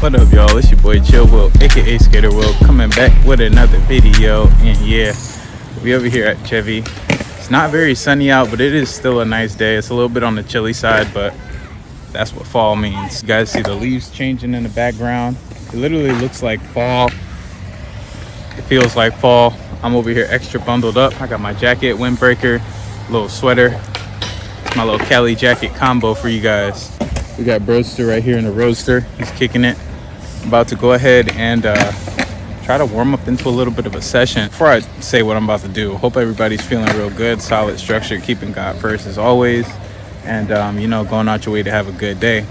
What up, y'all? It's your boy Chill Will, aka Skater Will, coming back with another video. And yeah, we over here at Chevy. It's not very sunny out, but it is still a nice day. It's a little bit on the chilly side, but that's what fall means. You guys see the leaves changing in the background. It literally looks like fall. It feels like fall. I'm over here extra bundled up. I got my jacket, windbreaker, little sweater. It's my little Cali jacket combo for you guys. We got Broadster right here in the roadster. He's kicking it. I'm about to go ahead and try to warm up into a little bit of a session. Before I say what I'm about to do, hope everybody's feeling real good, solid structure, keeping God first as always, and you know, going out your way to have a good day.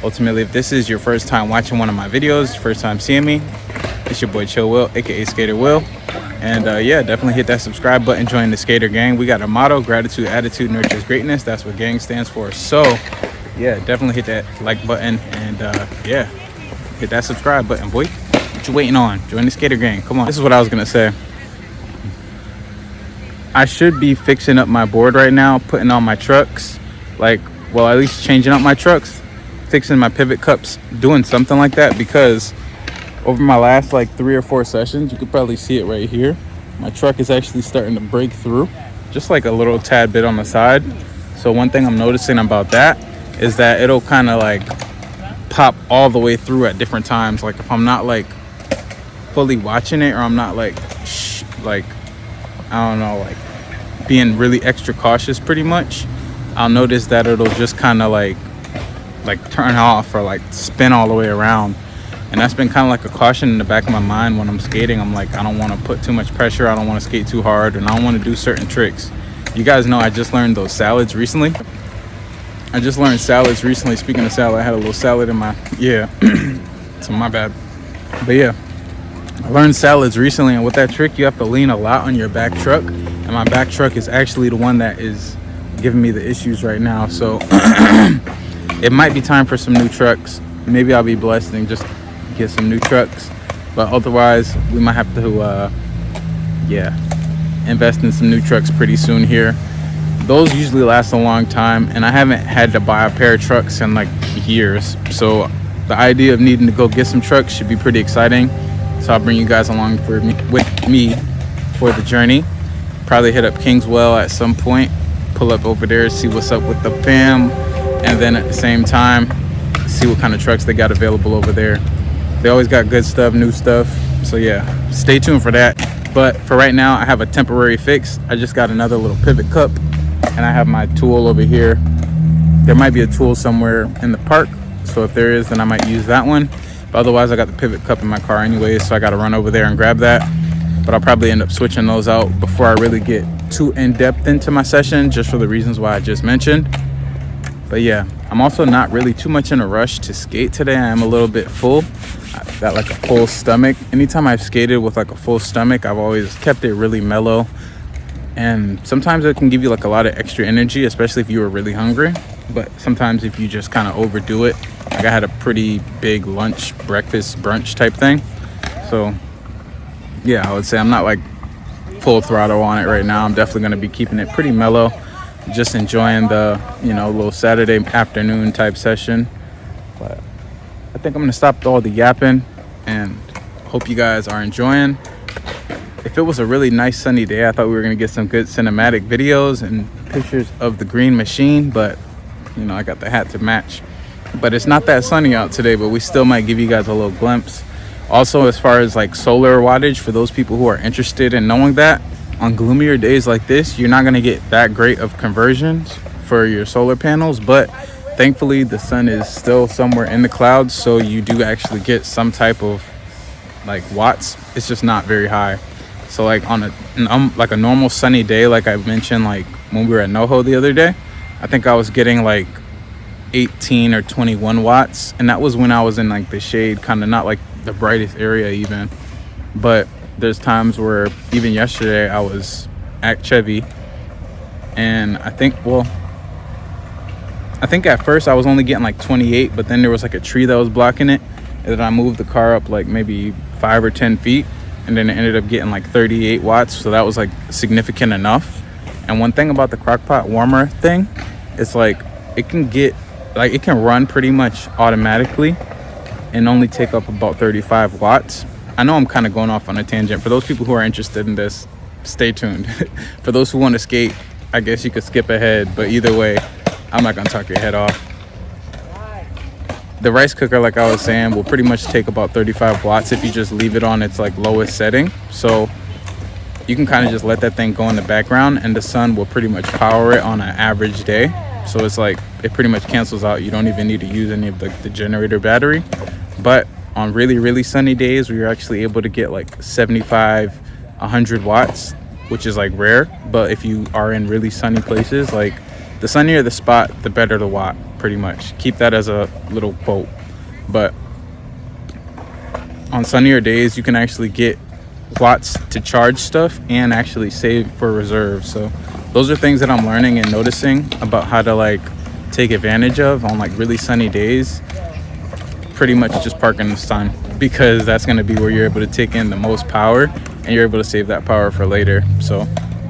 Ultimately, if this is your first time watching one of my videos, first time seeing me, it's your boy Chill Will, aka Skater Will. And yeah, definitely hit that subscribe button, join the Skater Gang. We got a motto: gratitude, attitude, nurtures greatness. That's what gang stands for. So yeah, definitely hit that like button, and yeah, hit that subscribe button, boy. What you waiting on? Join the Skater Gang. Come on. This is what I was gonna say. I should be fixing up my board right now, putting on my trucks, like, well, at least changing up my trucks, fixing my pivot cups, doing something like that, because over my last like 3 or 4 sessions, you could probably see it right here, my truck is actually starting to break through, just like a little tad bit on the side. So one thing I'm noticing about that is that it'll kind of like pop all the way through at different times. Like if I'm not like fully watching it, or I'm not like like, I don't know, like being really extra cautious pretty much, I'll notice that it'll just kind of like turn off or like spin all the way around. And that's been kind of like a caution in the back of my mind when I'm skating. I'm like, I don't want to put too much pressure, I don't want to skate too hard, and I don't want to do certain tricks. You guys know I just learned those salads recently. Speaking of salad, I had a little salad in my, yeah, so my bad. But yeah, I learned salads recently, and with that trick, you have to lean a lot on your back truck. And my back truck is actually the one that is giving me the issues right now. So it might be time for some new trucks. Maybe I'll be blessed and just get some new trucks. But otherwise, we might have to, yeah, invest in some new trucks pretty soon here. Those usually last a long time, and I haven't had to buy a pair of trucks in like years. So the idea of needing to go get some trucks should be pretty exciting. So I'll bring you guys along with me for the journey. Probably hit up Kingswell at some point, pull up over there, see what's up with the fam, and then at the same time see what kind of trucks they got available over there. They always got good stuff, new stuff. So yeah, stay tuned for that. But for right now, I have a temporary fix. I just got another little pivot cup, and I have my tool over here. There might be a tool somewhere in the park, so if there is, then I might use that one. But otherwise, I got the pivot cup in my car anyway, so I got to run over there and grab that. But I'll probably end up switching those out before I really get too in-depth into my session, just for the reasons why I just mentioned. But yeah, I'm also not really too much in a rush to skate today. I am a little bit full. I've got like a full stomach. Anytime I've skated with like a full stomach, I've always kept it really mellow. And sometimes it can give you like a lot of extra energy, especially if you were really hungry. But sometimes if you just kind of overdo it, like I had a pretty big lunch, breakfast, brunch type thing. So yeah, I would say I'm not like full throttle on it right now. I'm definitely going to be keeping it pretty mellow, just enjoying the, you know, little Saturday afternoon type session. But I think I'm going to stop all the yapping and hope you guys are enjoying. If it was a really nice sunny day, I thought we were going to get some good cinematic videos and pictures of the green machine, but you know, I got the hat to match. But it's not that sunny out today, but we still might give you guys a little glimpse. Also, as far as like solar wattage, for those people who are interested in knowing that, on gloomier days like this, you're not going to get that great of conversions for your solar panels, but thankfully the sun is still somewhere in the clouds, so you do actually get some type of like watts. It's just not very high. So like on a normal sunny day, like I mentioned, like when we were at NoHo the other day, I think I was getting like 18 or 21 watts, and that was when I was in like the shade, kind of not like the brightest area even. But there's times where even yesterday I was at Chevy, and I think at first I was only getting like 28, but then there was like a tree that was blocking it, and then I moved the car up like maybe 5 or 10 feet, and then it ended up getting like 38 watts. So that was like significant enough. And one thing about the crockpot warmer thing, it's like it can run pretty much automatically and only take up about 35 watts. I know I'm kind of going off on a tangent. For those people who are interested in this, stay tuned. For those who want to skate, I guess you could skip ahead, but either way, I'm not gonna talk your head off. The rice cooker, like I was saying, will pretty much take about 35 watts if you just leave it on its like lowest setting. So you can kind of just let that thing go in the background, and the sun will pretty much power it on an average day. So it's like it pretty much cancels out. You don't even need to use any of the generator battery. But on really sunny days, we are actually able to get like 75, 100 watts, which is like rare. But if you are in really sunny places, like the sunnier the spot, the better the watt, pretty much. Keep that as a little quote. But on sunnier days, you can actually get watts to charge stuff and actually save for reserve. So those are things that I'm learning and noticing about how to like take advantage of on like really sunny days. Pretty much just park in the sun, because that's going to be where you're able to take in the most power, and you're able to save that power for later. So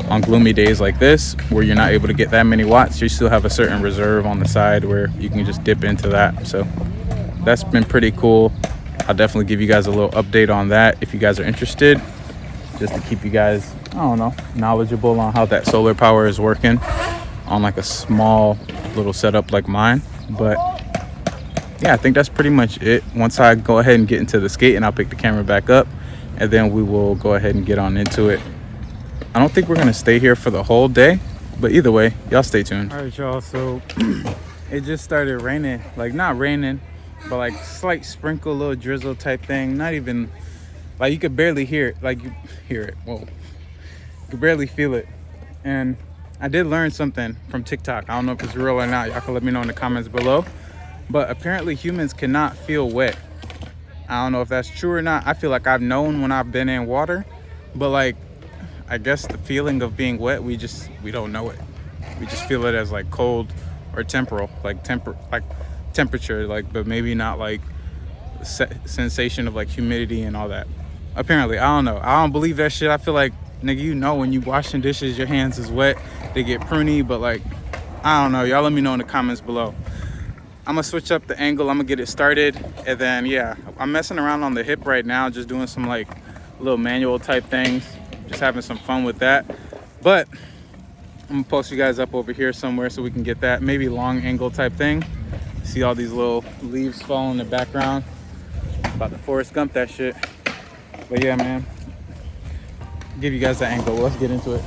on gloomy days like this, where you're not able to get that many watts, you still have a certain reserve on the side where you can just dip into that. So that's been pretty cool. I'll definitely give you guys a little update on that if you guys are interested, just to keep you guys, I don't know, knowledgeable on how that solar power is working on like a small little setup like mine. But yeah, I think that's pretty much it. Once I go ahead and get into the skate, and I'll pick the camera back up, and then we will go ahead and get on into it. I don't think we're gonna stay here for the whole day, but either way, y'all stay tuned. All right, y'all, so it just started raining. Like, not raining, but like slight sprinkle, little drizzle type thing. Not even, like, you could barely hear it. Like, you hear it, whoa. You could barely feel it. And I did learn something from TikTok. I don't know if it's real or not. Y'all can let me know in the comments below. But apparently humans cannot feel wet. I don't know if that's true or not. I feel like I've known when I've been in water, but like, I guess the feeling of being wet, we don't know it. We just feel it as like cold or temporal, like temperature, like, but maybe not like sensation of like humidity and all that. Apparently, I don't know. I don't believe that shit. I feel like, nigga, you know, when you washing dishes, your hands is wet, they get pruny, but like, I don't know. Y'all let me know in the comments below. I'm gonna switch up the angle. I'm gonna get it started, and then yeah, I'm messing around on the hip right now, just doing some like little manual type things, just having some fun with that. But I'm gonna post you guys up over here somewhere so we can get that maybe long angle type thing. See all these little leaves fall in the background. About to Forrest Gump that shit. But yeah, man, give you guys that angle. Let's get into it.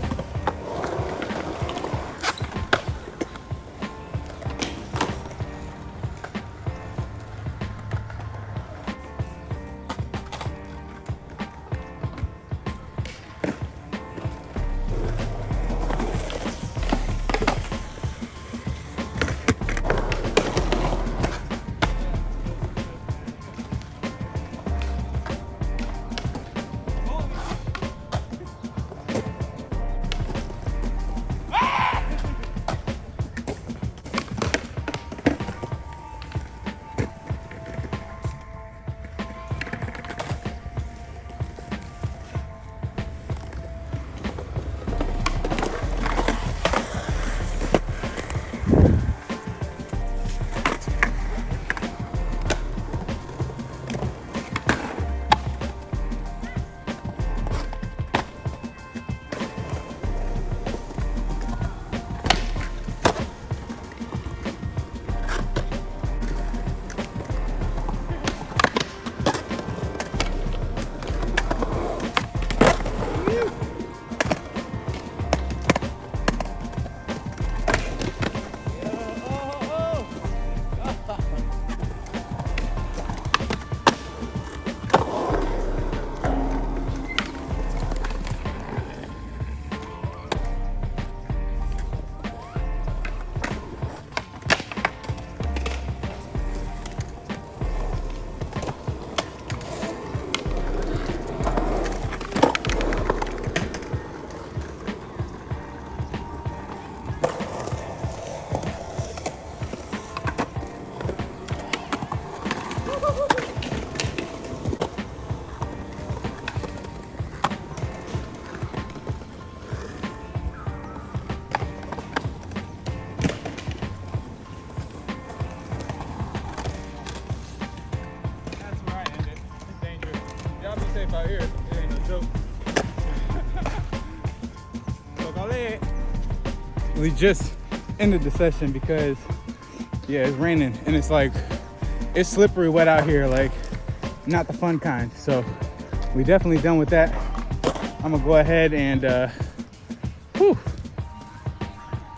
safe out here. It ain't no joke. We just ended the session because, yeah, it's raining and it's like, it's slippery wet out here, like not the fun kind. So we definitely done with that. I'm gonna go ahead and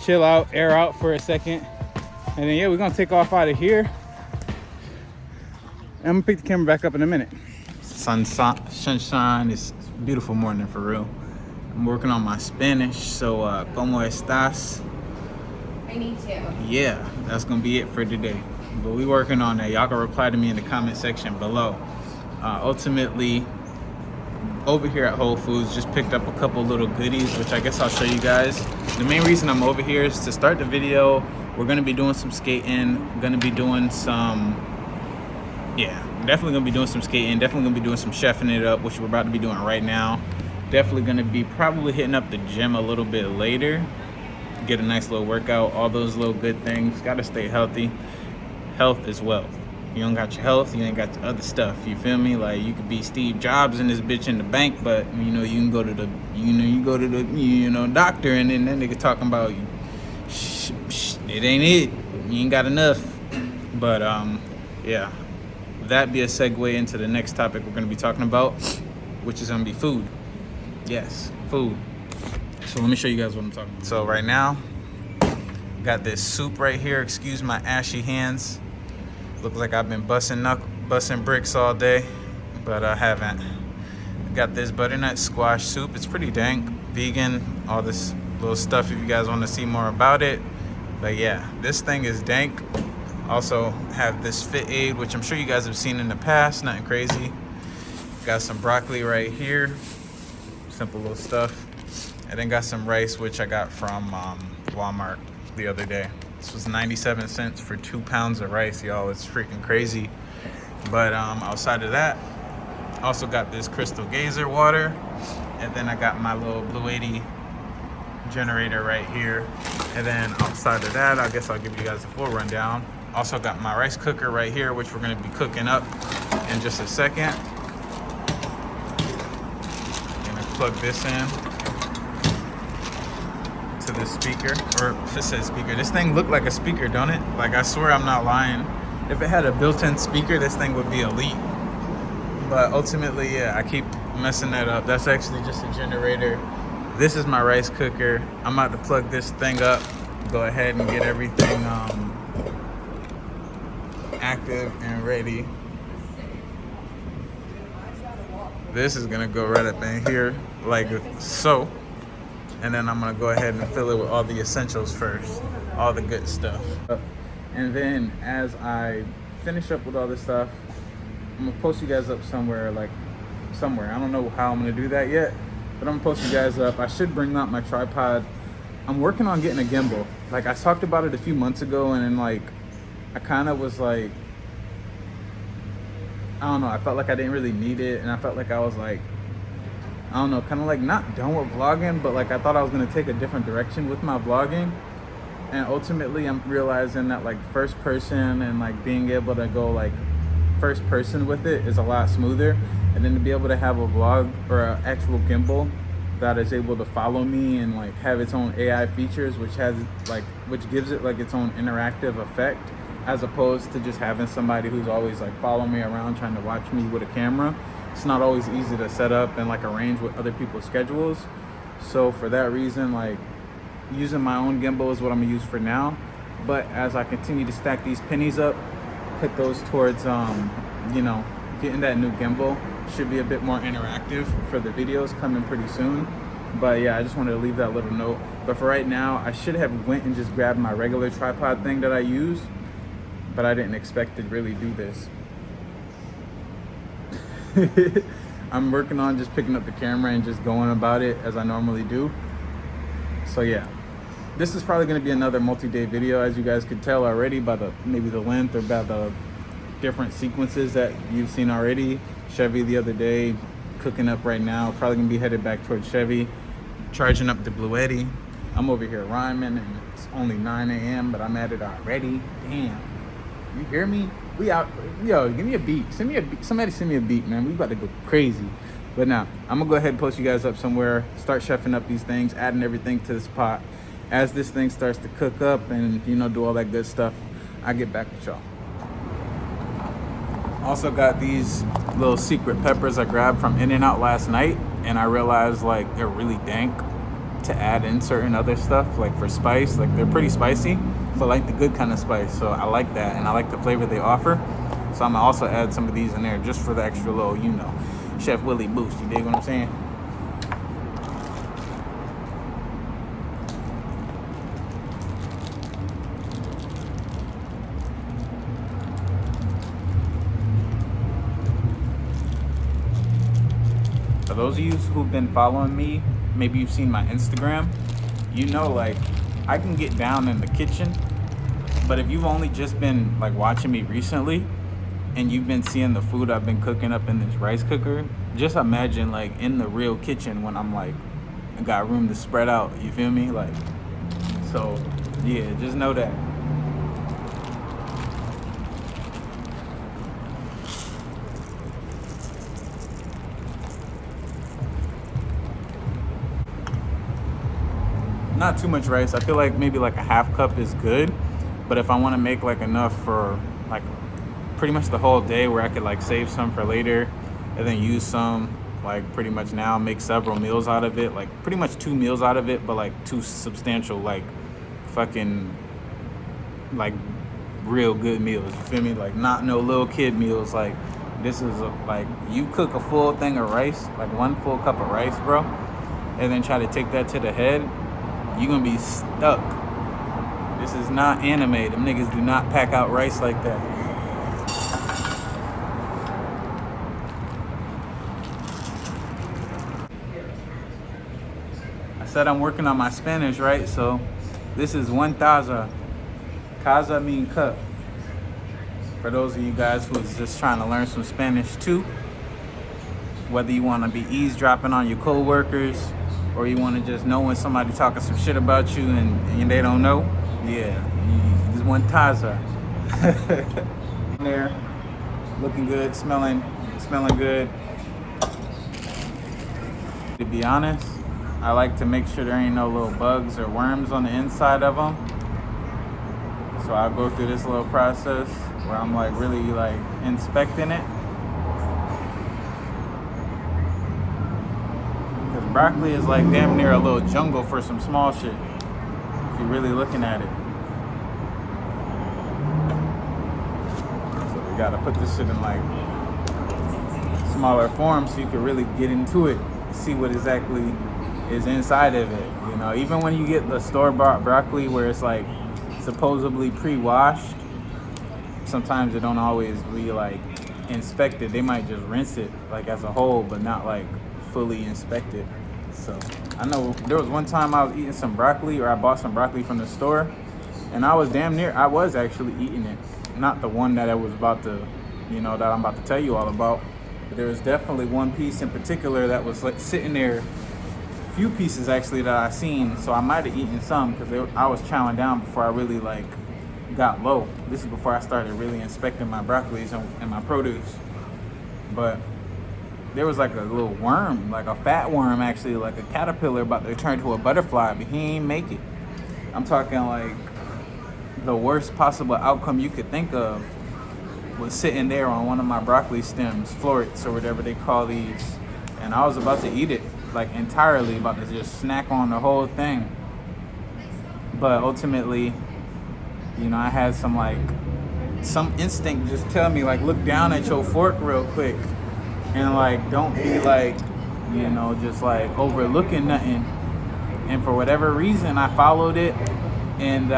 chill out, air out for a second. And then, yeah, we're gonna take off out of here. And I'm gonna pick the camera back up in a minute. Sunshine, it's a beautiful morning for real. I'm working on my Spanish, so ¿cómo estás? I need to. Yeah, that's gonna be it for today. But we working on that. Y'all can reply to me in the comment section below. Ultimately, over here at Whole Foods, just picked up a couple little goodies, which I guess I'll show you guys. The main reason I'm over here is to start the video. We're gonna be doing some skating, gonna be doing some, yeah, definitely gonna be doing some skating, definitely gonna be doing some chefing it up, which we're about to be doing right now. Definitely gonna be probably hitting up the gym a little bit later, get a nice little workout, all those little good things. Gotta stay healthy. Health is wealth. You don't got your health, you ain't got the other stuff. You feel me? Like, you could be Steve Jobs in this bitch in the bank, but you know, you can go to the, you go to the, doctor, and then that nigga talking about you. It ain't it. You ain't got enough. But yeah, that be a segue into the next topic we're gonna be talking about, which is gonna be food. Yes, food. So let me show you guys what I'm talking about. So right now, got this soup right here. Excuse my ashy hands. Looks like I've been busting bricks all day, but I haven't. Got this butternut squash soup. It's pretty dank, vegan, all this little stuff if you guys want to see more about it. But yeah, this thing is dank. Also have this Fit Aid, which I'm sure you guys have seen in the past, nothing crazy. Got some broccoli right here, simple little stuff. And then got some rice, which I got from Walmart the other day. This was 97 cents for 2 pounds of rice, y'all. It's freaking crazy. But outside of that, also got this Crystal Gazer water. And then I got my little Blue 80 generator right here. And then outside of that, I guess I'll give you guys a full rundown. Also got my rice cooker right here, which we're gonna be cooking up in just a second. Gonna plug this in to the speaker, or it says speaker. This thing looked like a speaker, don't it? Like, I swear I'm not lying. If it had a built-in speaker, this thing would be elite. But ultimately, yeah, I keep messing that up. That's actually just a generator. This is my rice cooker. I'm about to plug this thing up, go ahead and get everything active and ready. This is gonna go right up in here like so. And then I'm gonna go ahead and fill it with all the essentials first, all the good stuff. And then as I finish up with all this stuff, I'm gonna post you guys up somewhere. I don't know how I'm gonna do that yet, but I'm gonna post you guys up. I should bring out my tripod. I'm working on getting a gimbal. Like, I talked about it a few months ago, and then like, I kind of was like, I don't know, I felt like I didn't really need it, and I felt like I was like, I don't know, kind of like not done with vlogging, but like I thought I was gonna take a different direction with my vlogging. And ultimately I'm realizing that like first person and like being able to go like first person with it is a lot smoother. And then to be able to have a vlog or an actual gimbal that is able to follow me and like have its own AI features, which gives it like its own interactive effect, as opposed to just having somebody who's always like following me around trying to watch me with a camera. It's not always easy to set up and like arrange with other people's schedules. So for that reason, like using my own gimbal is what I'm gonna use for now. But as I continue to stack these pennies up, put those towards getting that new gimbal, should be a bit more interactive for the videos coming pretty soon. But yeah, I just wanted to leave that little note. But for right now, I should have went and just grabbed my regular tripod thing that I use, but I didn't expect to really do this. I'm working on just picking up the camera and just going about it as I normally do. So yeah, this is probably going to be another multi-day video, as you guys could tell already by maybe the length or by the different sequences that you've seen already. Chevy the other day, cooking up right now, probably gonna be headed back towards Chevy, charging up the Blue Eddy. I'm over here rhyming and it's only 9 a.m. but I'm at it already. Damn, you hear me? We out. Yo, give me a beat. Send me a beat. Somebody send me a beat, man. We about to go crazy. But now, I'm gonna go ahead and post you guys up somewhere, start chefing up these things, adding everything to this pot. As this thing starts to cook up and, you know, do all that good stuff, I get back with y'all. Also got these little secret peppers I grabbed from In-N-Out last night, and I realized like they're really dank to add in certain other stuff, like for spice. Like they're pretty spicy, but like the good kind of spice. So I like that, and I like the flavor they offer. So I'm gonna also add some of these in there just for the extra little, you know, Chef Willie boost. You dig what I'm saying? For those of you who've been following me, maybe you've seen my Instagram, you know, like I can get down in the kitchen, but if you've only just been like watching me recently and you've been seeing the food I've been cooking up in this rice cooker, just imagine like in the real kitchen when I'm like, I got room to spread out, you feel me? Like, so yeah, just know that. Not too much rice. I feel like maybe like a half cup is good, but if I want to make like enough for like pretty much the whole day, where I could like save some for later and then use some like pretty much now, make several meals out of it, like pretty much 2 meals out of it, but like 2 substantial, like fucking like real good meals, you feel me? Like not no little kid meals. Like this is like you cook a full thing of rice, like 1 full cup of rice, bro, and then try to take that to the head, you're gonna be stuck. This is not anime. Them niggas do not pack out rice like that. I said I'm working on my Spanish, right? So this is 1 taza. Casa mean cup. For those of you guys who's just trying to learn some Spanish too, whether you want to be eavesdropping on your co-workers or you want to just know when somebody talking some shit about you and they don't know, yeah, this 1 taza. There, looking good, smelling good. To be honest, I like to make sure there ain't no little bugs or worms on the inside of them. So I'll go through this little process where I'm like really like inspecting it. Because broccoli is like damn near a little jungle for some small shit, if you're really looking at it. So we gotta put this shit in like smaller form so you can really get into it, see what exactly is inside of it. You know, even when you get the store-bought broccoli where it's like supposedly pre-washed, sometimes it don't always be like inspected. They might just rinse it like as a whole, but not like fully inspected. So I know there was one time I was eating some broccoli, or I bought some broccoli from the store, and I was actually eating it. Not the one that I was about to, you know, that I'm about to tell you all about, but there was definitely one piece in particular that was like sitting there, few pieces actually that I seen, so I might have eaten some because I was chowing down before I really like got low. This is before I started really inspecting my broccolis and my produce. But there was like a little worm, like a fat worm actually, like a caterpillar about to turn to a butterfly, but he ain't make it. I'm talking like the worst possible outcome you could think of was sitting there on one of my broccoli stems, florets or whatever they call these, and I was about to eat it like entirely, about to just snack on the whole thing. But ultimately, you know, I had some instinct just tell me like, look down at your fork real quick and like don't be like, you know, just like overlooking nothing. And for whatever reason I followed it, and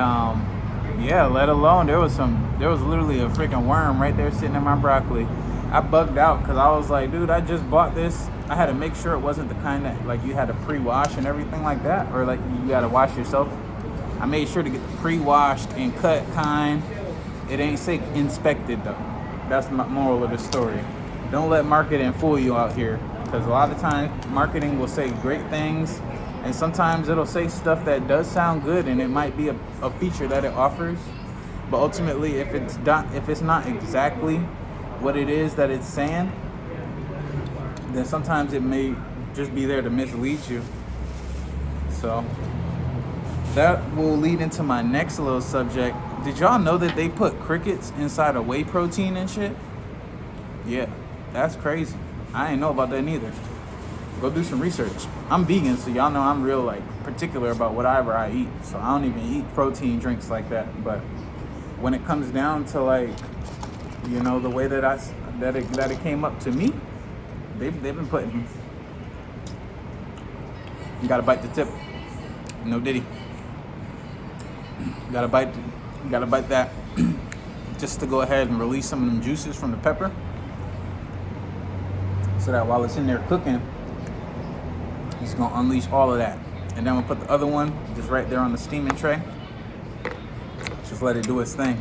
yeah, let alone there was literally a freaking worm right there sitting in my broccoli. I bugged out because I was like, dude, I just bought this. I had to make sure it wasn't the kind that like you had to pre-wash and everything like that, or like you got to wash yourself. I made sure to get the pre-washed and cut kind. It ain't say inspected though. That's my moral of the story. Don't let marketing fool you out here, because a lot of times marketing will say great things, and sometimes it'll say stuff that does sound good, and it might be a feature that it offers, but ultimately if it's not exactly what it is that it's saying, then sometimes it may just be there to mislead you. So that will lead into my next little subject. Did y'all know that they put crickets inside of whey protein and shit? Yeah, that's crazy. I ain't know about that neither. Go do some research. I'm vegan, so y'all know I'm real like particular about whatever I eat. So I don't even eat protein drinks like that. But when it comes down to like, you know, the way that it came up to me, they've been putting. You gotta bite the tip. No diddy. You gotta bite that just to go ahead and release some of them juices from the pepper, so that while it's in there cooking, he's gonna unleash all of that. And then we'll put the other one just right there on the steaming tray. Just let it do its thing.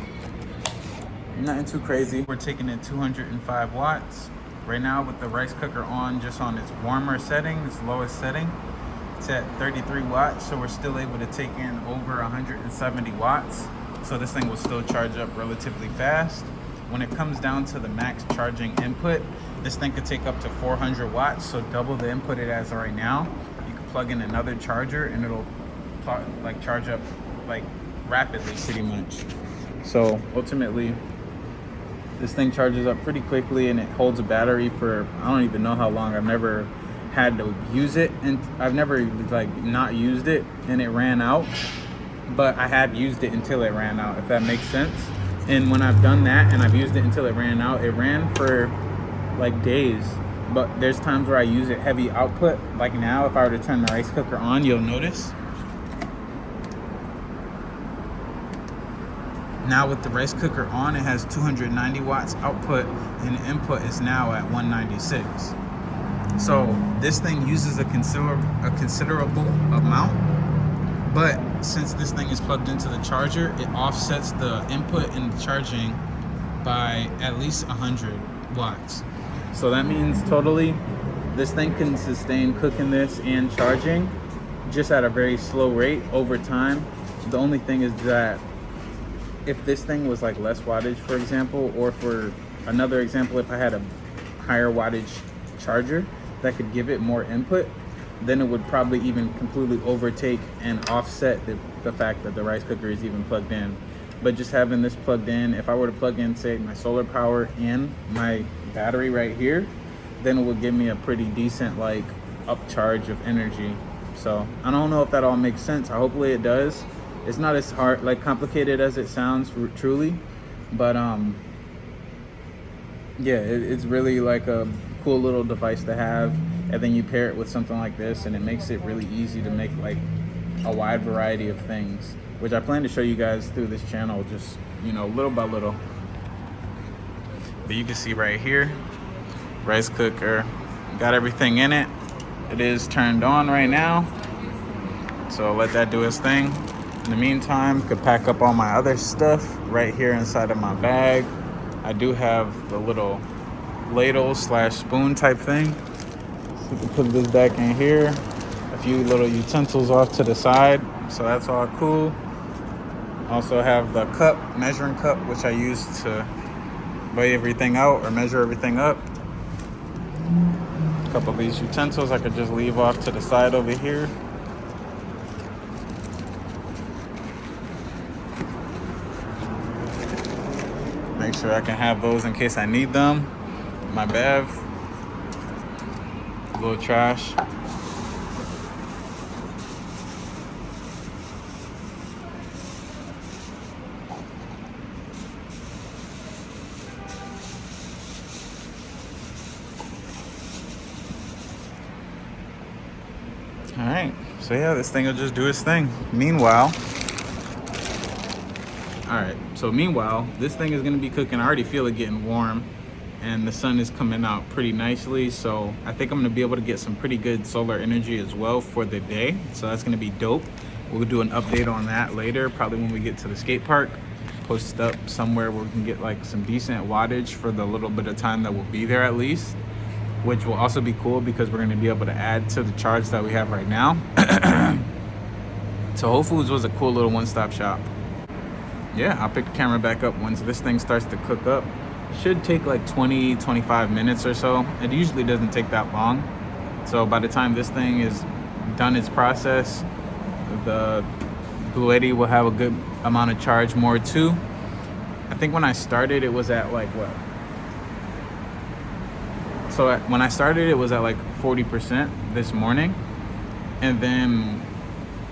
Nothing too crazy. We're taking it 205 watts. Right now with the rice cooker on just on its warmer setting, its lowest setting, it's at 33 watts. So we're still able to take in over 170 watts. So this thing will still charge up relatively fast. When it comes down to the max charging input, this thing could take up to 400 watts. So double the input it has right now. You can plug in another charger and it'll like charge up like rapidly pretty much. So ultimately, this thing charges up pretty quickly and it holds a battery for, I don't even know how long. I've never had to use it, and I've never like not used it and it ran out, but I have used it until it ran out, if that makes sense. And when I've done that and I've used it until it ran out, it ran for like days. But there's times where I use it heavy output, like now if I were to turn the rice cooker on, you'll notice now with the rice cooker on, it has 290 watts output and the input is now at 196. So this thing uses a considerable amount, but since this thing is plugged into the charger, it offsets the input and the charging by at least 100 watts. So that means totally this thing can sustain cooking this and charging just at a very slow rate over time. The only thing is that if this thing was like less wattage, for example, or for another example, if I had a higher wattage charger that could give it more input, then it would probably even completely overtake and offset the fact that the rice cooker is even plugged in. But just having this plugged in, if I were to plug in, say, my solar power and my battery right here, then it would give me a pretty decent like upcharge of energy. So I don't know if that all makes sense. Hopefully it does. It's not as hard, like complicated as it sounds truly, but yeah, it's really like a cool little device to have. And then you pair it with something like this and it makes it really easy to make like a wide variety of things, which I plan to show you guys through this channel, just, you know, little by little. But you can see right here, rice cooker, got everything in it. It is turned on right now, so let that do its thing. In the meantime, could pack up all my other stuff right here inside of my bag. I do have the little ladle / spoon type thing. So we can put this back in here. A few little utensils off to the side, so that's all cool. Also have the cup, measuring cup, which I use to weigh everything out or measure everything up. A couple of these utensils I could just leave off to the side over here. Make sure I can have those in case I need them. My bev, a little trash. All right, so yeah, this thing will just do its thing. Meanwhile, this thing is gonna be cooking. I already feel it getting warm and the sun is coming out pretty nicely. So I think I'm gonna be able to get some pretty good solar energy as well for the day. So that's gonna be dope. We'll do an update on that later, probably when we get to the skate park. Post it up somewhere where we can get like some decent wattage for the little bit of time that we'll be there at least, which will also be cool because we're gonna be able to add to the charge that we have right now. So Whole Foods was a cool little one-stop shop. Yeah, I'll pick the camera back up once this thing starts to cook up. should take like 20-25 minutes or so. It usually doesn't take that long. So by the time this thing is done its process, the Blue 80 will have a good amount of charge more too. I think when I started it was at like what? So when I started it was at like 40% this morning, and then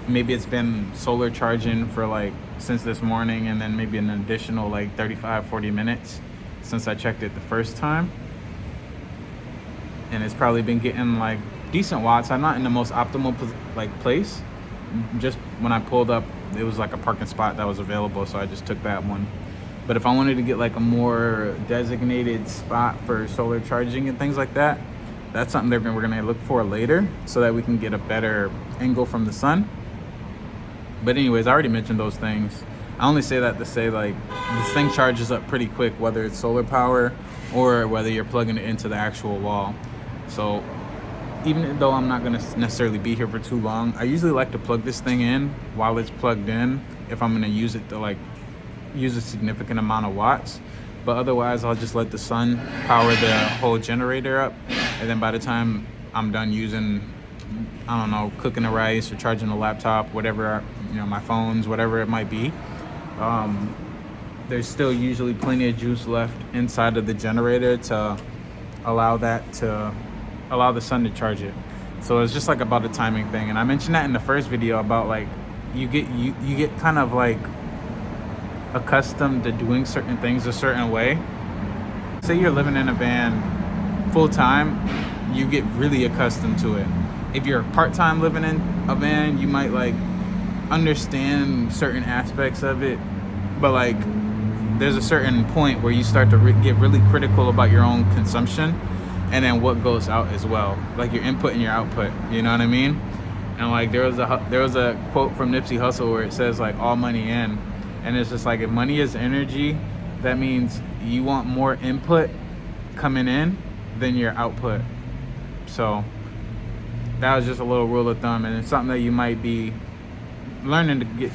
maybe it's been solar charging for like since this morning, and then maybe an additional like 35-40 minutes since I checked it the first time. And it's probably been getting like decent watts. I'm not in the most optimal like place. Just when I pulled up, it was like a parking spot that was available, so I just took that one. But if I wanted to get like a more designated spot for solar charging and things like that, that's something that we're gonna look for later, so that we can get a better angle from the sun. But anyways, I already mentioned those things. I only say that to say like this thing charges up pretty quick, whether it's solar power or whether you're plugging it into the actual wall. So even though I'm not gonna necessarily be here for too long, I usually like to plug this thing in while it's plugged in if I'm gonna use it to like use a significant amount of watts. But otherwise, I'll just let the sun power the whole generator up, and then by the time I'm done using, I don't know, cooking the rice or charging the laptop, whatever, you know, my phones, whatever it might be, there's still usually plenty of juice left inside of the generator to allow the sun to charge it. So it's just like about a timing thing. And I mentioned that in the first video about like you get kind of like accustomed to doing certain things a certain way. Say you're living in a van full time, you get really accustomed to it. If you're part-time living in a van, you might like understand certain aspects of it, but like there's a certain point where you start to get really critical about your own consumption, and then what goes out as well, like your input and your output, you know what I mean? And like there was a quote from Nipsey Hussle where it says like all money in, and it's just like if money is energy, that means you want more input coming in than your output. So that was just a little rule of thumb, and it's something that you might be learning to get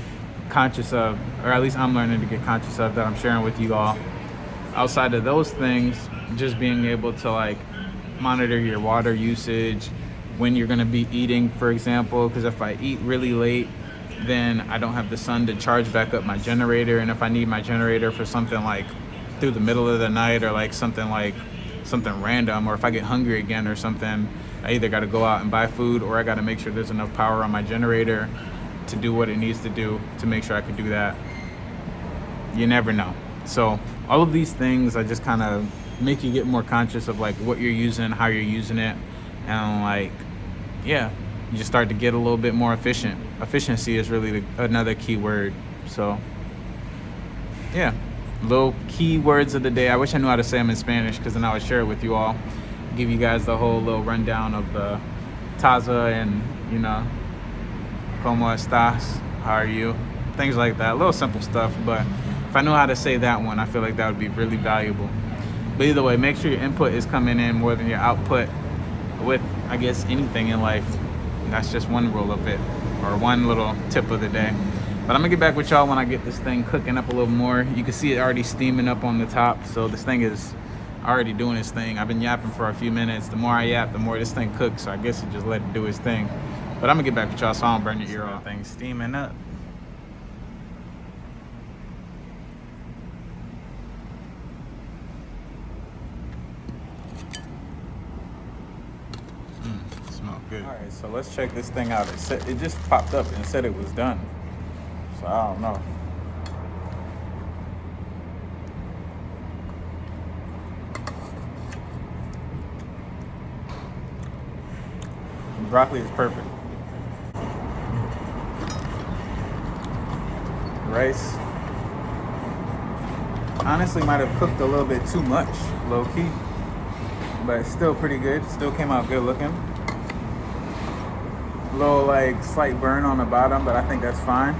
conscious of, or at least I'm learning to get conscious of, that I'm sharing with you all. Outside of those things, just being able to like monitor your water usage, when you're going to be eating, for example, because if I eat really late, then I don't have the sun to charge back up my generator, and if I need my generator for something like through the middle of the night, or like something random, or if I get hungry again or something, I either got to go out and buy food, or I got to make sure there's enough power on my generator to do what it needs to do to make sure I can do that. You never know. So all of these things, I just kind of make you get more conscious of like what you're using, how you're using it, and like, yeah, you just start to get a little bit more efficient. Efficiency is really another key word. So yeah, little key words of the day. I wish I knew how to say them in Spanish, because then I would share it with you all, give you guys the whole little rundown of the Taza and, you know, ¿Cómo estás? How are you? Things like that. Little simple stuff, but if I knew how to say that one, I feel like that would be really valuable. But either way, make sure your input is coming in more than your output with, I guess, anything in life. That's just one rule of it, or one little tip of the day. But I'm gonna get back with y'all when I get this thing cooking up a little more. You can see it already steaming up on the top, so this thing is already doing its thing. I've been yapping for a few minutes. The more I yap, the more this thing cooks, so I guess it just let it do its thing. But I'm gonna get back with y'all so I don't burn your ear off. Thing's steaming up. Smells good. All right, so let's check this thing out. It just popped up and said it was done. So I don't know. The broccoli is perfect. Rice honestly might have cooked a little bit too much, low key, but it's still pretty good. Still came out good looking. A little like slight burn on the bottom, but I think that's fine.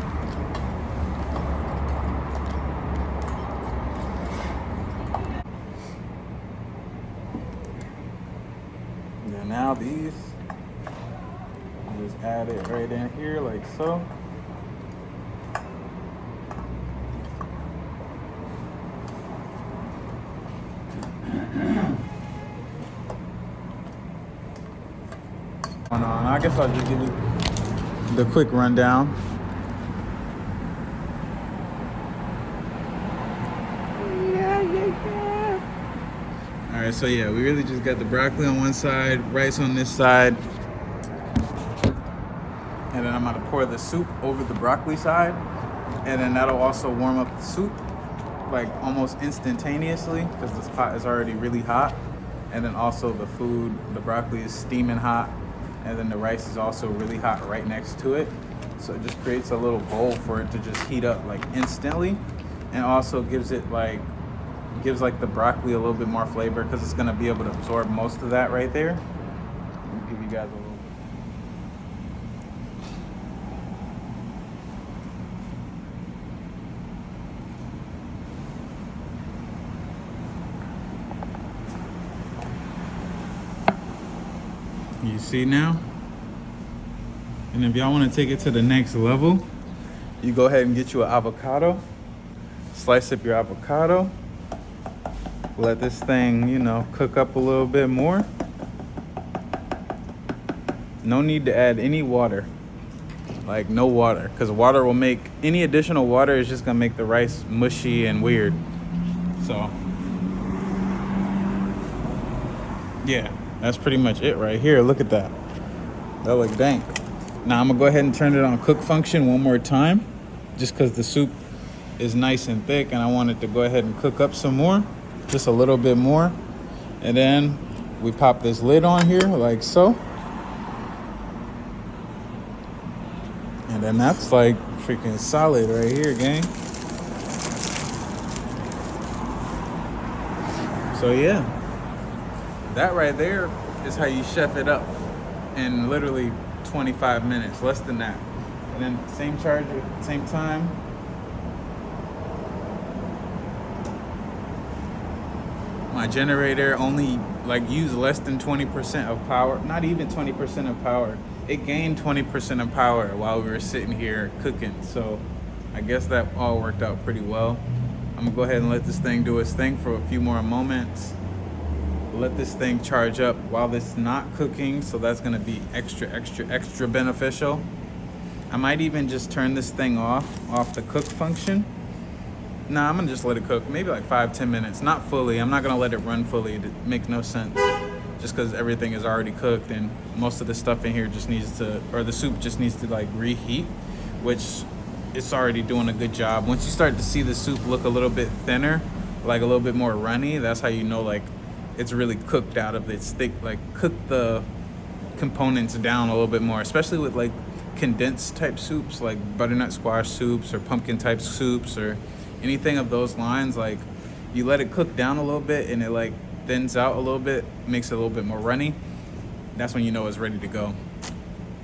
And now these, just add it right in here like so. I guess I'll just give you the quick rundown. All right, so yeah, we really just got the broccoli on one side, rice on this side, and then I'm gonna pour the soup over the broccoli side, and then that'll also warm up the soup like almost instantaneously because this pot is already really hot. And then also the food, the broccoli is steaming hot, and then the rice is also really hot right next to it. So it just creates a little bowl for it to just heat up like instantly, and also gives like the broccoli a little bit more flavor because it's gonna be able to absorb most of that right there. Let me give you guys a little. You see now? And if y'all want to take it to the next level, you go ahead and get you an avocado. Slice up your avocado. Let this thing, you know, cook up a little bit more. No need to add any water. Like no water, because water will make, any additional water is just gonna make the rice mushy and weird. So yeah, that's pretty much it right here. Look at that. That look dank. Now I'm gonna go ahead and turn it on cook function one more time, just because the soup is nice and thick and I want it to go ahead and cook up some more, just a little bit more. And then we pop this lid on here like so. And then that's like freaking solid right here, gang. So yeah, that right there is how you chef it up in literally 25 minutes, less than that. And then same charger, same time. My generator only like used less than 20% of power, not even 20% of power. It gained 20% of power while we were sitting here cooking. So I guess that all worked out pretty well. I'm gonna go ahead and let this thing do its thing for a few more moments. Let this thing charge up while it's not cooking, so that's gonna be extra beneficial. I might even just turn this thing off the cook function. Nah, I'm gonna just let it cook, maybe like 5-10 minutes, not fully. I'm not gonna let it run fully. It makes no sense, just because everything is already cooked and most of the stuff in here just needs to, or the soup just needs to like reheat, which it's already doing a good job. Once you start to see the soup look a little bit thinner, like a little bit more runny, that's how you know like it's really cooked out of its thick, like cook the components down a little bit more, especially with like condensed type soups, like butternut squash soups or pumpkin type soups or anything of those lines. Like you let it cook down a little bit and it like thins out a little bit, makes it a little bit more runny. That's when you know it's ready to go.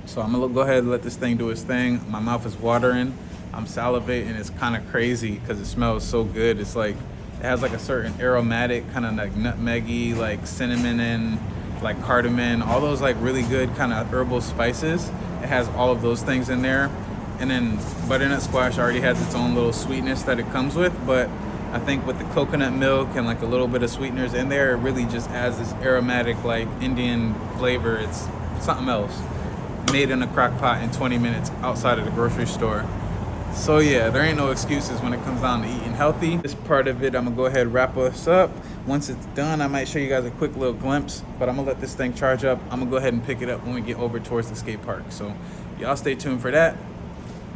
So I'm gonna go ahead and let this thing do its thing. My mouth is watering, I'm salivating. It's kind of crazy because it smells so good. It's like it has like a certain aromatic kind of like nutmeggy, like cinnamon and like cardamom, all those like really good kind of herbal spices. It has all of those things in there. And then butternut squash already has its own little sweetness that it comes with, but I think with the coconut milk and like a little bit of sweeteners in there, it really just adds this aromatic like Indian flavor. It's something else. Made in a crock pot in 20 minutes outside of the grocery store. So yeah, there ain't no excuses when it comes down to eating healthy. This part of it, I'm gonna go ahead and wrap us up. Once it's done, I might show you guys a quick little glimpse, but I'm gonna let this thing charge up. I'm gonna go ahead and pick it up when we get over towards the skate park. So y'all stay tuned for that.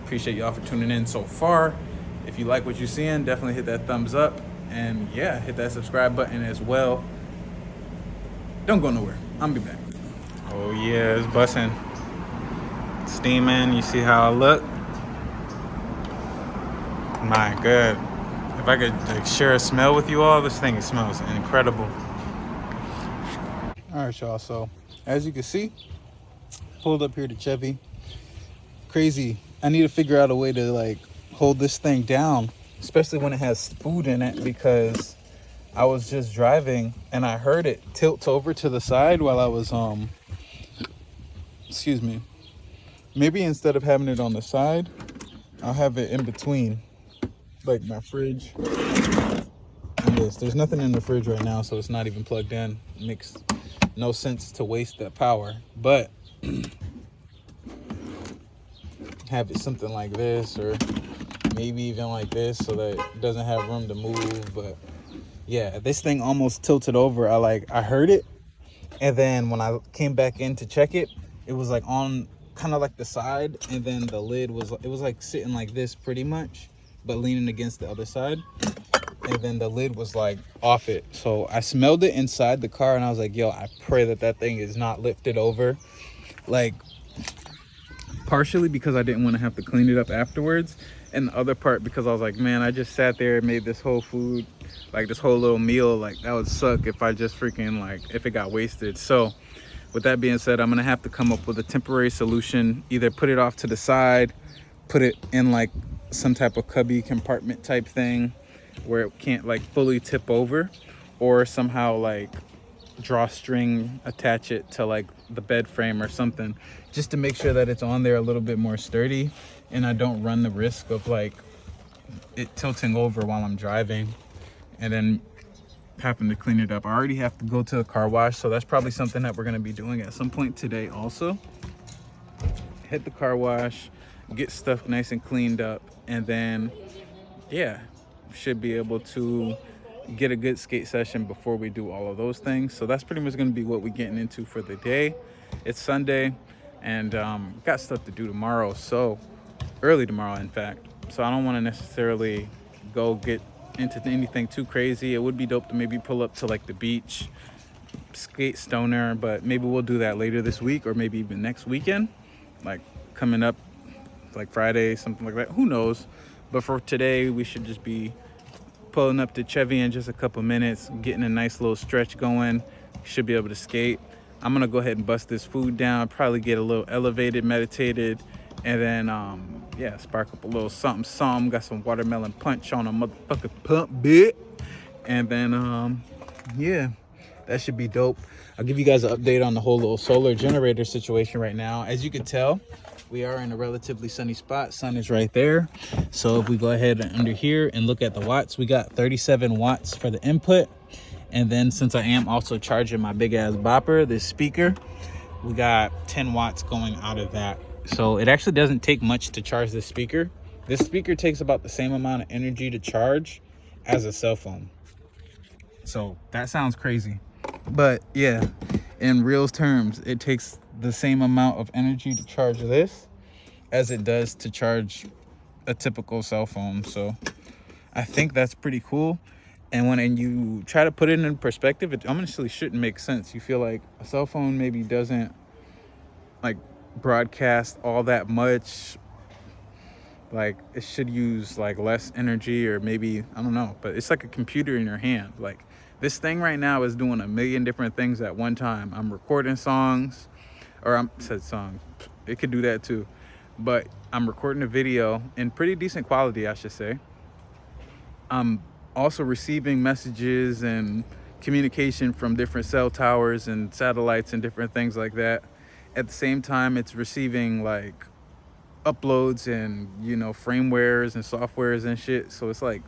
Appreciate y'all for tuning in so far. If you like what you're seeing, definitely hit that thumbs up. And yeah, hit that subscribe button as well. Don't go nowhere. I'll be back. Oh yeah, it's busting. Steaming, you see how I look? My God. If I could like share a smell with you all, this thing smells incredible. All right, y'all. So as you can see, pulled up here to Chevy. Crazy. I need to figure out a way to like hold this thing down, especially when it has food in it, because I was just driving and I heard it tilt over to the side while I was excuse me. Maybe instead of having it on the side, I'll have it in between, like my fridge and this. There's nothing in the fridge right now, so it's not even plugged in. It makes no sense to waste that power. But have it something like this, or maybe even like this, so that it doesn't have room to move. But yeah, this thing almost tilted over. I heard it, and then when I came back in to check it, it was like on kind of like the side, and then the lid was, it was like sitting like this pretty much, but leaning against the other side, and then the lid was like off it. So I smelled it inside the car, and I was like, yo, I pray that that thing is not lifted over, like, partially because I didn't want to have to clean it up afterwards, and the other part because I was like, man, I just sat there and made this whole food, like this whole little meal, like that would suck if I just freaking, like, if it got wasted. So with that being said, I'm gonna have to come up with a temporary solution, either put it off to the side, put it in like some type of cubby compartment type thing where it can't like fully tip over, or somehow like drawstring attach it to like the bed frame or something, just to make sure that it's on there a little bit more sturdy, and I don't run the risk of like it tilting over while I'm driving and then having to clean it up. I already have to go to a car wash, so that's probably something that we're going to be doing at some point today also. Hit the car wash, get stuff nice and cleaned up, and then yeah, should be able to get a good skate session before we do all of those things. So that's pretty much going to be what we're getting into for the day. It's Sunday, and got stuff to do tomorrow, so early tomorrow in fact, so I don't want to necessarily go get into anything too crazy. It would be dope to maybe pull up to like the beach, skate stoner, but maybe we'll do that later this week, or maybe even next weekend, like coming up like Friday, something like that, who knows. But for today, we should just be pulling up to Chevy in just a couple minutes, getting a nice little stretch going. Should be able to skate. I'm gonna go ahead and bust this food down, probably get a little elevated, meditated, and then yeah, spark up a little something. Got some watermelon punch on a motherfucking pump bit, and then yeah, that should be dope. I'll give you guys an update on the whole little solar generator situation right now. As you can tell, we are in a relatively sunny spot. Sun is right there. So if we go ahead and under here and look at the watts, we got 37 watts for the input. And then since I am also charging my big ass bopper, this speaker, we got 10 watts going out of that. So it actually doesn't take much to charge this speaker. This speaker takes about the same amount of energy to charge as a cell phone. So that sounds crazy. But yeah, in real terms, it takes the same amount of energy to charge this as it does to charge a typical cell phone. So I think that's pretty cool. And when you try to put it in perspective, it honestly shouldn't make sense. You feel like a cell phone maybe doesn't like broadcast all that much, like it should use like less energy, or maybe, I don't know, but it's like a computer in your hand. Like this thing right now is doing a million different things at one time. I'm recording songs, or I'm said songs, it could do that too, but I'm recording a video in pretty decent quality, I should say. I'm also receiving messages and communication from different cell towers and satellites and different things like that. At the same time, it's receiving like uploads and, you know, framewares and softwares and shit. So it's like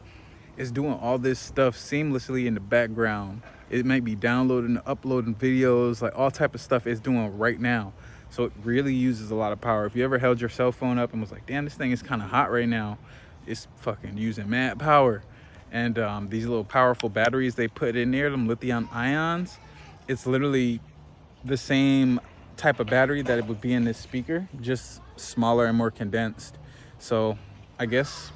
it's doing all this stuff seamlessly in the background. It might be downloading, uploading videos, like all type of stuff it's doing right now. So it really uses a lot of power. If you ever held your cell phone up and was like, damn, this thing is kind of hot right now, it's fucking using mad power. And these little powerful batteries they put in there, them lithium ions, it's literally the same type of battery that it would be in this speaker, just smaller and more condensed. So I guess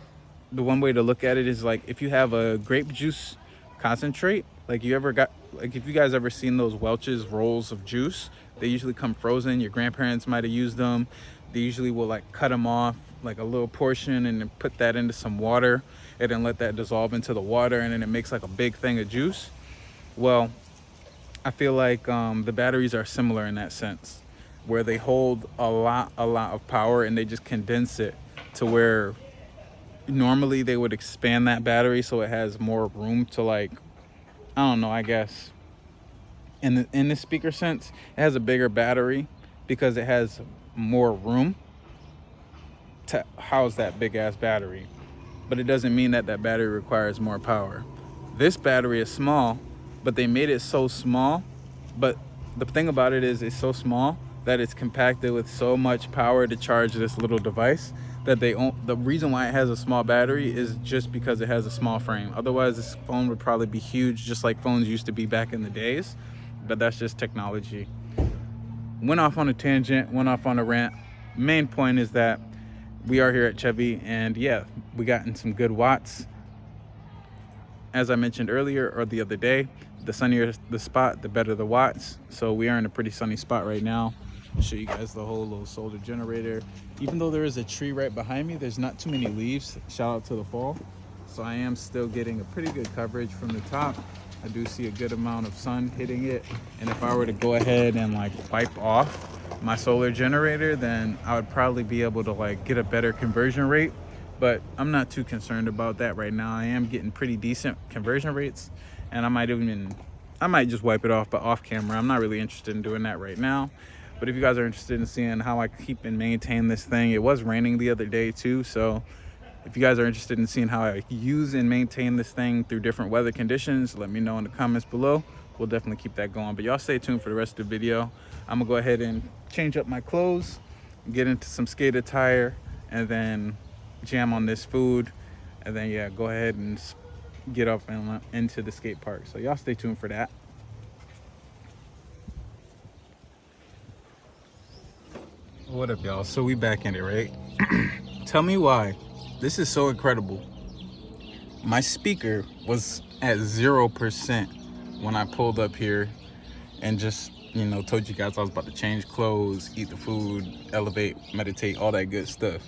the one way to look at it is like if you have a grape juice concentrate, like if you guys ever seen those Welch's rolls of juice, they usually come frozen. Your grandparents might have used them. They usually will like cut them off like a little portion and then put that into some water and then let that dissolve into the water, and then it makes like a big thing of juice. Well, I feel like the batteries are similar in that sense, where they hold a lot of power and they just condense it to where normally they would expand that battery so it has more room to, like, I don't know, I guess in the speaker sense, it has a bigger battery because it has more room to house that big ass battery. But it doesn't mean that that battery requires more power. This battery is small, but they made it so small. But the thing about it is it's so small that it's compacted with so much power to charge this little device that the reason why it has a small battery is just because it has a small frame. Otherwise, this phone would probably be huge, just like phones used to be back in the days. But that's just technology. Went off on a tangent, went off on a rant. Main point is that we are here at Chevy, and yeah, we got in some good watts. As I mentioned earlier or the other day, the sunnier the spot, the better the watts. So we are in a pretty sunny spot right now. I'll show you guys the whole little solar generator. Even though there is a tree right behind me, there's not too many leaves. Shout out to the fall. So I am still getting a pretty good coverage from the top. I do see a good amount of sun hitting it. And if I were to go ahead and like wipe off my solar generator, then I would probably be able to like get a better conversion rate. But I'm not too concerned about that right now. I am getting pretty decent conversion rates, and I might just wipe it off, but off camera. I'm not really interested in doing that right now. But if you guys are interested in seeing how I keep and maintain this thing, it was raining the other day too. So if you guys are interested in seeing how I use and maintain this thing through different weather conditions, let me know in the comments below. We'll definitely keep that going. But y'all stay tuned for the rest of the video. I'm gonna go ahead and change up my clothes, get into some skate attire, and then jam on this food, and then yeah, go ahead and get up and into the skate park. So y'all stay tuned for that. What up, y'all? So we back in it, right? Tell me why this is so incredible. My speaker was at 0% when I pulled up here and just, you know, told you guys I was about to change clothes, eat the food, elevate, meditate, all that good stuff.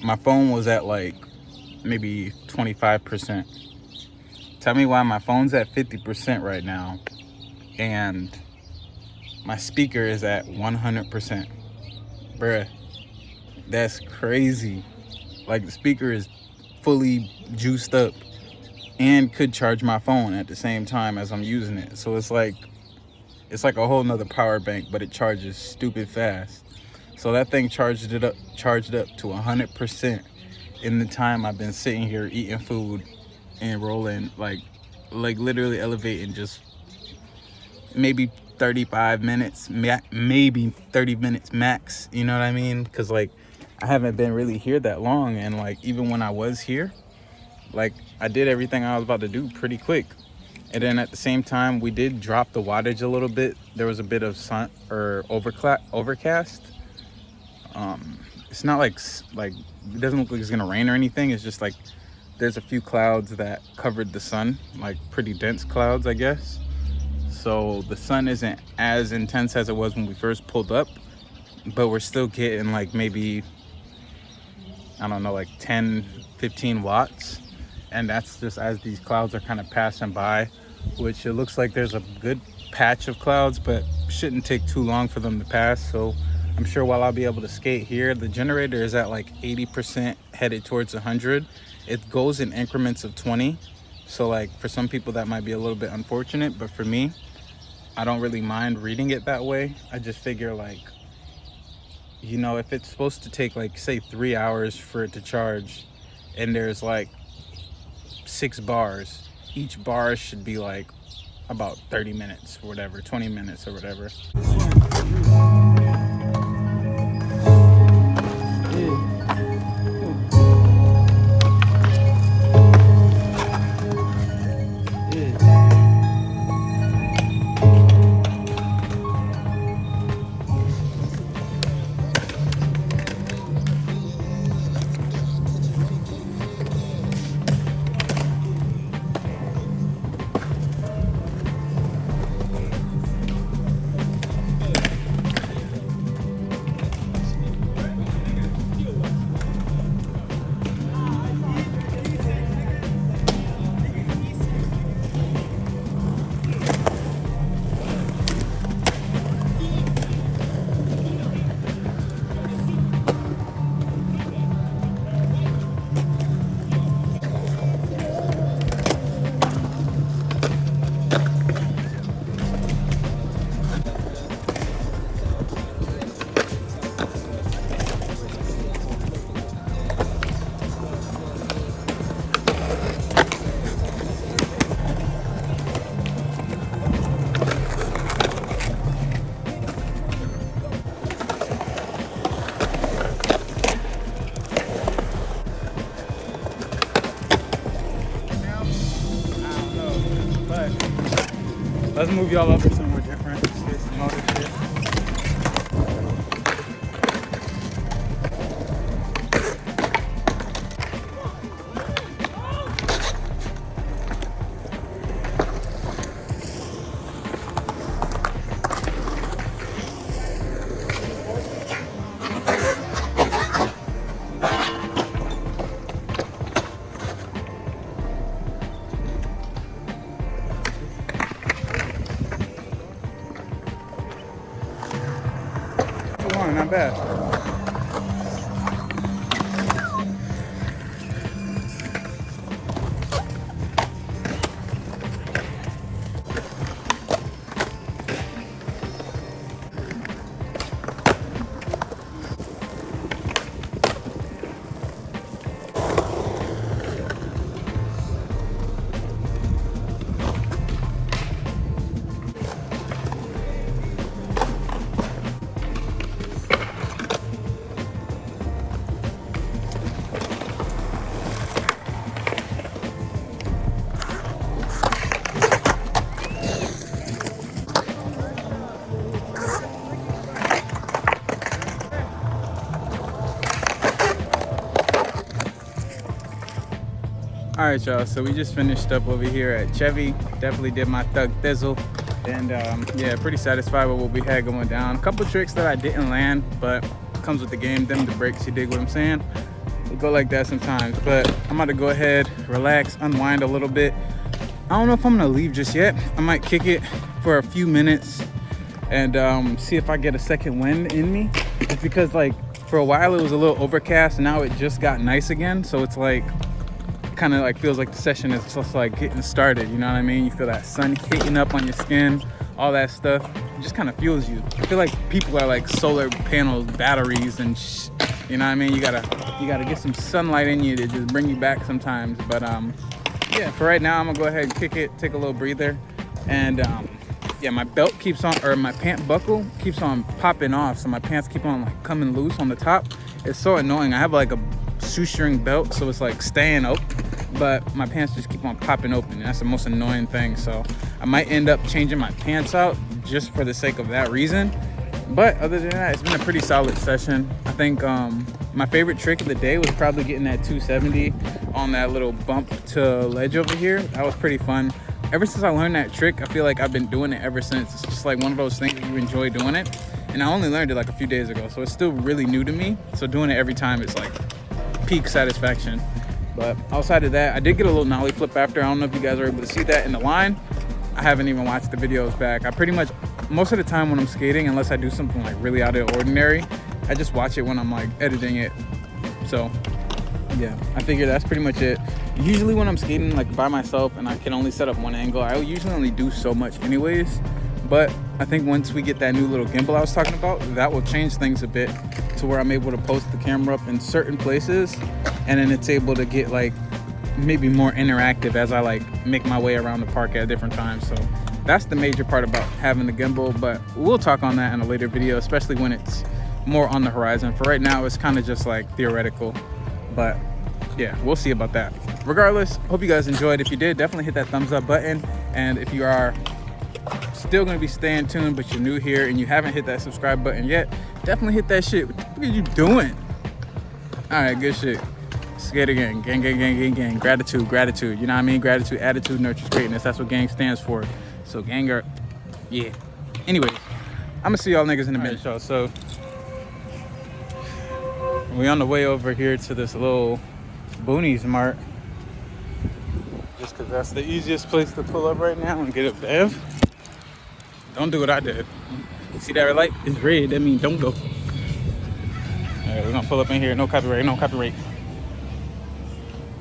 My phone was at like maybe 25%. Tell me why my phone's at 50% right now and my speaker is at 100%. Bruh, that's crazy. Like, the speaker is fully juiced up and could charge my phone at the same time as I'm using it. So it's like a whole nother power bank, but it charges stupid fast. So that thing charged up to 100% in the time I've been sitting here eating food and rolling, like literally elevating just maybe 35 minutes, maybe 30 minutes max. You know what I mean? Because like I haven't been really here that long, and like even when I was here, like I did everything I was about to do pretty quick. And then at the same time, we did drop the wattage a little bit. There was a bit of sun or overcast. It's not like it doesn't look like it's gonna rain or anything. It's just like there's a few clouds that covered the sun, like pretty dense clouds, I guess. So the sun isn't as intense as it was when we first pulled up, but we're still getting like maybe, I don't know, like 10, 15 watts. And that's just as these clouds are kind of passing by, which it looks like there's a good patch of clouds, but shouldn't take too long for them to pass. So I'm sure while I'll be able to skate here, the generator is at like 80% headed towards 100. It goes in increments of 20. So like for some people that might be a little bit unfortunate, but for me, I don't really mind reading it that way. I just figure like, you know, if it's supposed to take like say 3 hours for it to charge and there's like 6 bars, each bar should be like about 30 minutes or whatever, 20 minutes or whatever. Let's move y'all over somewhere different. Get some other shit. Not bad. All right, y'all, so we just finished up over here at Chevy. Definitely did my thug thizzle, and yeah, pretty satisfied with what we had going down. A couple tricks that I didn't land, but comes with the game, them the breaks, you dig what I'm saying? They go like that sometimes, but I'm about to go ahead, relax, unwind a little bit. I don't know if I'm gonna leave just yet. I might kick it for a few minutes and see if I get a second wind in me. It's because like for a while it was a little overcast, and now it just got nice again, so it's like kind of like feels like the session is just like getting started, you know what I mean? You feel that sun hitting up on your skin, all that stuff. It just kind of fuels you. I feel like people are like solar panels, batteries, and you know what I mean? You gotta get some sunlight in you to just bring you back sometimes. But yeah, for right now I'm gonna go ahead and kick it, take a little breather, and yeah, my belt keeps on, or my pant buckle keeps on popping off, so my pants keep on like coming loose on the top. It's so annoying. I have like a shoestring belt, so it's like staying up, but my pants just keep on popping open, and that's the most annoying thing. So I might end up changing my pants out just for the sake of that reason. But other than that, it's been a pretty solid session. I think my favorite trick of the day was probably getting that 270 on that little bump to ledge over here. That was pretty fun. Ever since I learned that trick, I feel like I've been doing it ever since. It's just like one of those things that you enjoy doing it, and I only learned it like a few days ago, so it's still really new to me. So doing it every time is like peak satisfaction. But outside of that, I did get a little nollie flip after. I don't know if you guys are able to see that in the line. I haven't even watched the videos back. I pretty much, most of the time when I'm skating, unless I do something like really out of the ordinary, I just watch it when I'm like editing it. So yeah, I figure that's pretty much it. Usually when I'm skating like by myself and I can only set up one angle, I usually only do so much anyways. But I think once we get that new little gimbal I was talking about, that will change things a bit to where I'm able to post the camera up in certain places, and then it's able to get like maybe more interactive as I like make my way around the park at different times. So that's the major part about having the gimbal, but we'll talk on that in a later video, especially when it's more on the horizon. For right now, it's kind of just like theoretical, but yeah, we'll see about that. Regardless, hope you guys enjoyed. If you did, definitely hit that thumbs up button, and if you are still going to be staying tuned but you're new here and you haven't hit that subscribe button yet, definitely hit that shit. What the fuck are you doing? All right, good shit. Skate again. Gang, gang, gang, gang, gang. Gratitude, gratitude. You know what I mean? Gratitude, attitude, nurtures greatness. That's what gang stands for. So ganger, yeah. Anyways, I'm gonna see y'all niggas in a minute, y'all. So we on the way over here to this little Boonies Mart, just because that's the easiest place to pull up right now and get a bev. Don't do what I did. See that red light? It's red. That means don't go. All right, we're gonna pull up in here. No copyright. No copyright.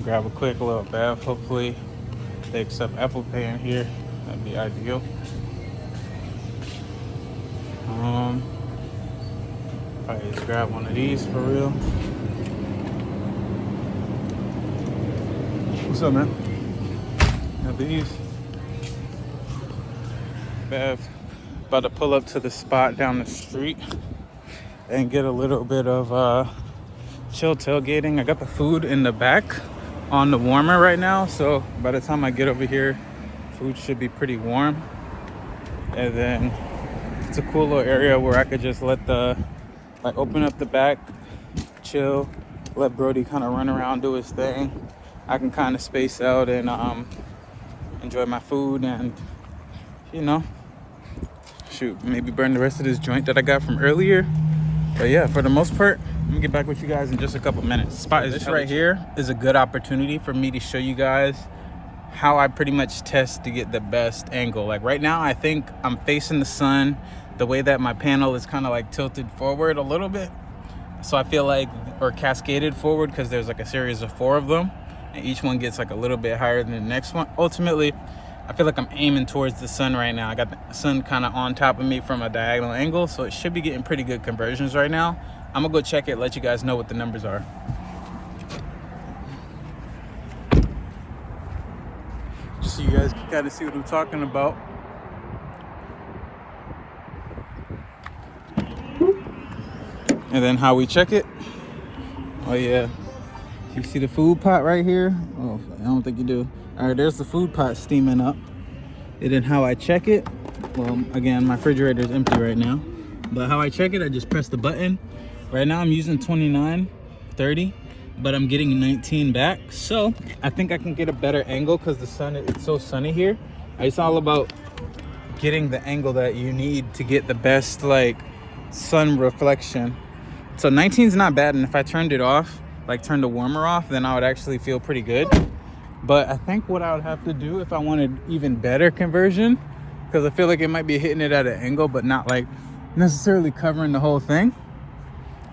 Grab a quick little bev. Hopefully they accept Apple Pay in here. That'd be ideal. Probably just grab one of these for real. What's up, man? Got these. Bev. About to pull up to the spot down the street and get a little bit of chill tailgating. I got the food in the back on the warmer right now, so by the time I get over here, food should be pretty warm. And then it's a cool little area where I could just let open up the back, chill, let Brody kind of run around, do his thing. I can kind of space out and enjoy my food and, you know, shoot, maybe burn the rest of this joint that I got from earlier. But yeah, for the most part, I'm gonna get back with you guys in just a couple minutes. This right here is a good opportunity for me to show you guys how I pretty much test to get the best angle. Like right now, I think I'm facing the sun, the way that my panel is kind of like tilted forward a little bit. So I feel like, or cascaded forward, because there's like a series of 4 of them, and each one gets like a little bit higher than the next one. Ultimately, I feel like I'm aiming towards the sun right now. I got the sun kind of on top of me from a diagonal angle, so it should be getting pretty good conversions right now. I'm gonna go check it, let you guys know what the numbers are. Just so you guys can kind of see what I'm talking about. And then how we check it. Oh yeah, you see the food pot right here? Oh, I don't think you do. All right, there's the food pot steaming up. And then how I check it, well, again, my refrigerator is empty right now, but how I check it, I just press the button. Right now I'm using 29, 30, but I'm getting 19 back. So I think I can get a better angle because the sun, it's so sunny here. It's all about getting the angle that you need to get the best like sun reflection. So 19 is not bad, and if I turned it off, like turned the warmer off, then I would actually feel pretty good. But I think what I would have to do if I wanted even better conversion, because I feel like it might be hitting it at an angle but not like necessarily covering the whole thing.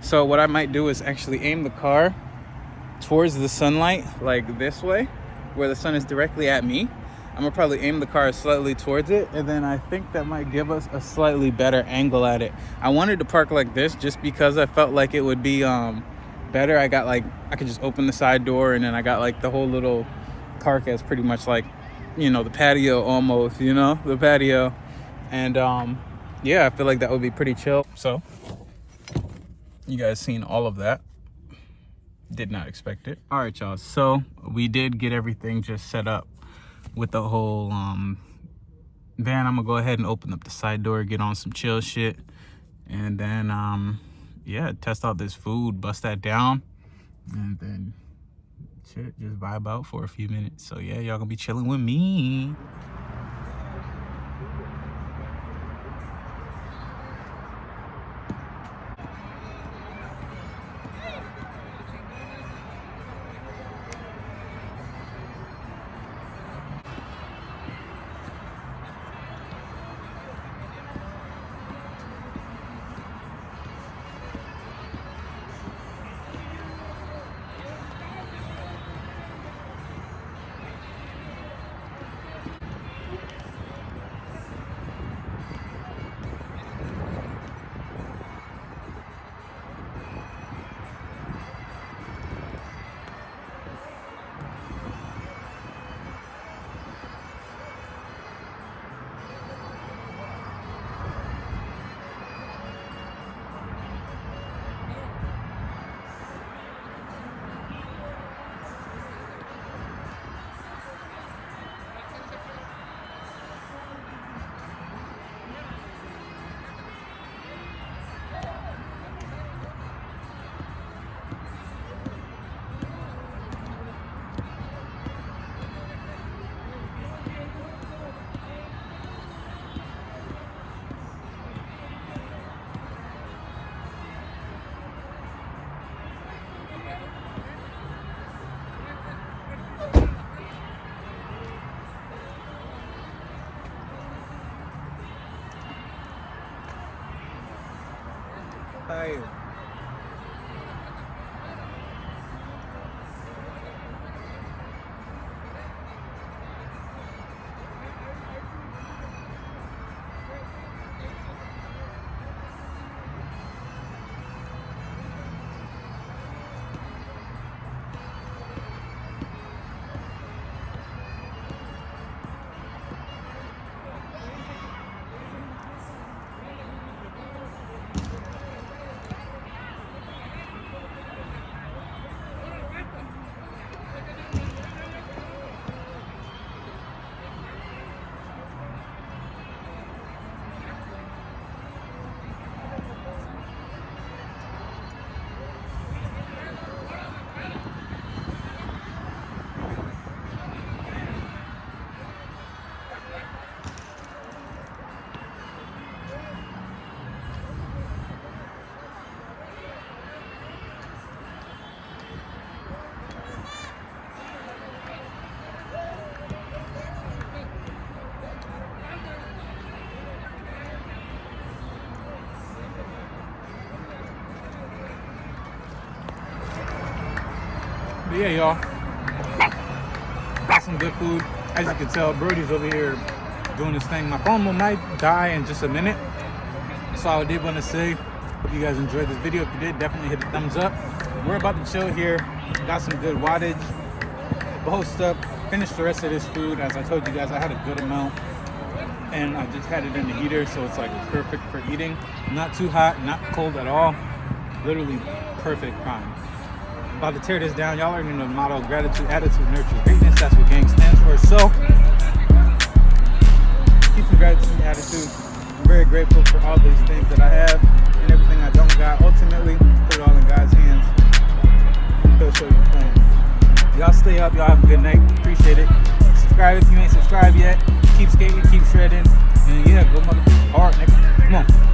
So what I might do is actually aim the car towards the sunlight, like this way, where the sun is directly at me. I'm gonna probably aim the car slightly towards it, and then I think that might give us a slightly better angle at it. I wanted to park like this just because I felt like it would be better. I could just open the side door, and then I got like the whole little park as pretty much like, you know, the patio almost, you know, the patio. And yeah, I feel like that would be pretty chill. So you guys seen all of that. Did not expect it. All right, y'all, so we did get everything just set up with the whole van. I'm gonna go ahead and open up the side door, get on some chill shit, and then yeah, test out this food, bust that down, and then shit, just vibe out for a few minutes. So yeah, y'all gonna be chilling with me. Hi. But yeah, y'all, got some good food. As you can tell, Brody's over here doing his thing. My phone might die in just a minute. So I did want to say, hope you guys enjoyed this video. If you did, definitely hit the thumbs up. We're about to chill here. Got some good wattage. Post up, finish the rest of this food. As I told you guys, I had a good amount. And I just had it in the heater, so it's like perfect for eating. Not too hot, not cold at all. Literally perfect prime. About to tear this down. Y'all already know the motto: gratitude, attitude, nurture, greatness. That's what gang stands for. So keep some gratitude and attitude. I'm very grateful for all these things that I have and everything I don't got. Ultimately, put it all in God's hands. He'll show you the plan. Y'all stay up. Y'all have a good night. Appreciate it. Subscribe if you ain't subscribed yet. Keep skating, keep shredding, and yeah, go motherfucking hard, nigga. Come on.